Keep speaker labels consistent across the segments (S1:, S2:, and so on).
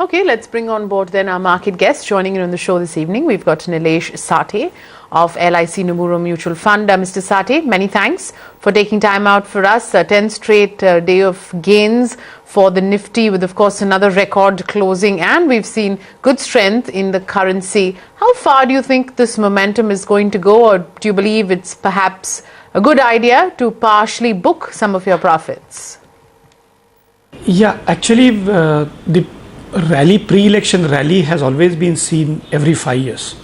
S1: Okay, let's bring on board then our market guest. Joining in on the show this evening, we've got Nilesh Sathe of LIC Nomura Mutual Fund. Mr. Sathe, many thanks for taking time out for us. 10th straight day of gains for the Nifty, with of course another record closing, and we've seen good strength in the currency. How far do you think this momentum is going to go, or do you believe it's perhaps a good idea to partially book some of your profits?
S2: Yeah, actually the pre-election rally has always been seen every 5 years,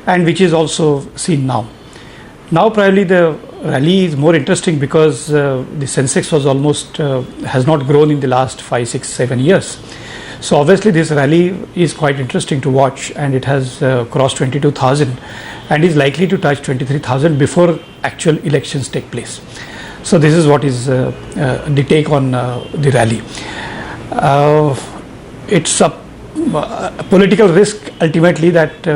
S2: and which is also seen now. Now probably the rally is more interesting because the Sensex was almost has not grown in the last 5, 6, 7 years. So obviously this rally is quite interesting to watch, and it has crossed 22,000 and is likely to touch 23,000 before actual elections take place. So this is what is the take on the rally. It's a political risk ultimately that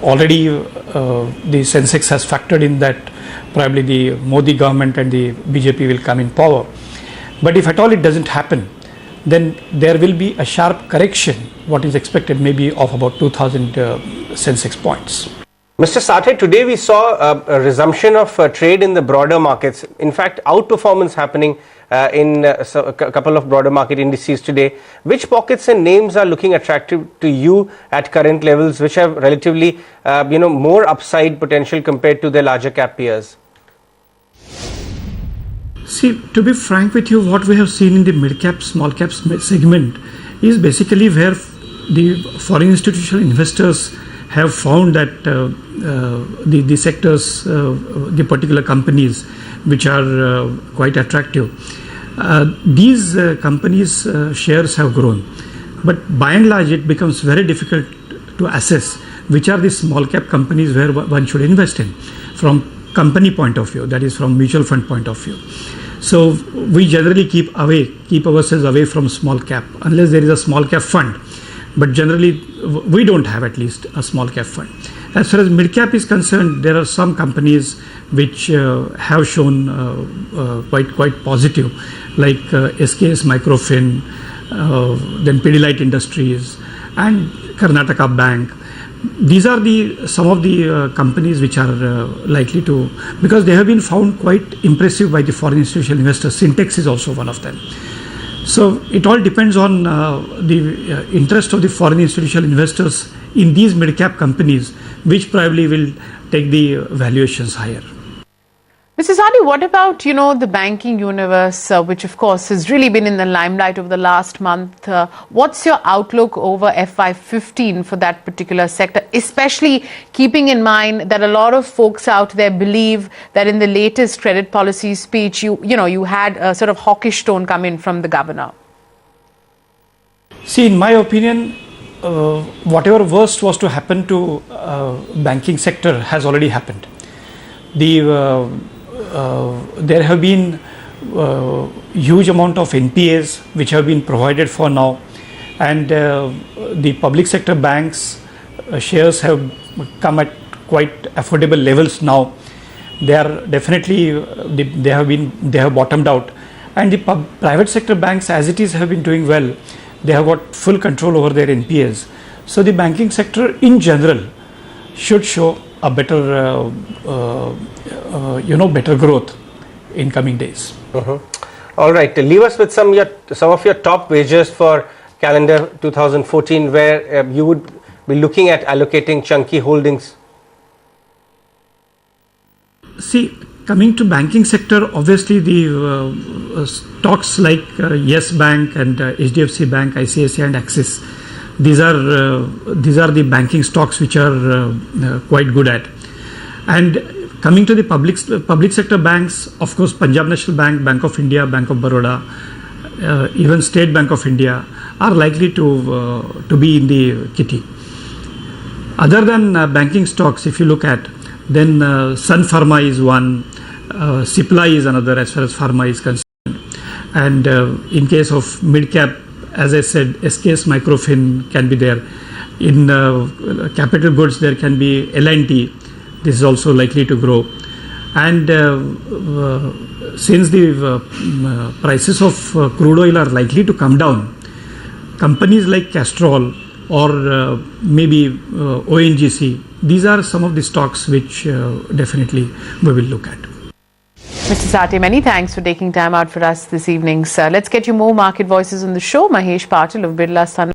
S2: already the Sensex has factored in that probably the Modi government and the BJP will come in power. But if at all it doesn't happen, then there will be a sharp correction, what is expected maybe of about 2,000 Sensex points.
S3: Mr. Sathe, today we saw a resumption of trade in the broader markets. In fact, outperformance happening in a couple of broader market indices today. Which pockets and names are looking attractive to you at current levels, which have relatively more upside potential compared to their larger cap peers?
S2: See, to be frank with you, what we have seen in the mid-cap, small-cap segment is basically where the foreign institutional investors have found that the sectors, the particular companies which are quite attractive. These companies' shares have grown, but by and large it becomes very difficult to assess which are the small cap companies where one should invest in from company point of view, that is from mutual fund point of view. So we generally keep ourselves away from small cap unless there is a small cap fund. But generally, we don't have at least a small cap fund. As far as mid cap is concerned, there are some companies which have shown quite positive, like SKS Microfin, then Pidilite Industries, and Karnataka Bank. These are some of the companies which are likely to, because they have been found quite impressive by the foreign institutional investors. Syntex is also one of them. So it all depends on the interest of the foreign institutional investors in these mid-cap companies, which probably will take the valuations higher.
S1: Mr. Sathe, what about, the banking universe, which of course has really been in the limelight over the last month? What's your outlook over FY15 for that particular sector, especially keeping in mind that a lot of folks out there believe that in the latest credit policy speech, you had a sort of hawkish tone come in from the governor?
S2: See, in my opinion, whatever worst was to happen to banking sector has already happened. There have been huge amount of NPAs which have been provided for now, and the public sector banks shares have come at quite affordable levels now. They are definitely they have bottomed out, and the private sector banks as it is have been doing well. They have got full control over their NPAs. So the banking sector in general should show a better better growth in coming days.
S3: All right, leave us with some of your top wagers for calendar 2014, where you would be looking at allocating chunky holdings.
S2: See, coming to banking sector, obviously the stocks like Yes Bank and HDFC Bank, ICICI and Axis, these are the banking stocks which are quite good at. And coming to the public sector banks, of course, Punjab National Bank, Bank of India, Bank of Baroda, even State Bank of India are likely to be in the kitty. Other than banking stocks, if you look at, then Sun Pharma is one, Cipla is another as far as pharma is concerned. And in case of mid cap, as I said, SKS Microfin can be there. In capital goods, there can be L&T. This is also likely to grow. And since the prices of crude oil are likely to come down, companies like Castrol or maybe ONGC, these are some of the stocks which definitely we will look at.
S1: Mr. Sathe, many thanks for taking time out for us this evening, sir. Let's get you more market voices on the show. Mahesh Patil of Birla Sun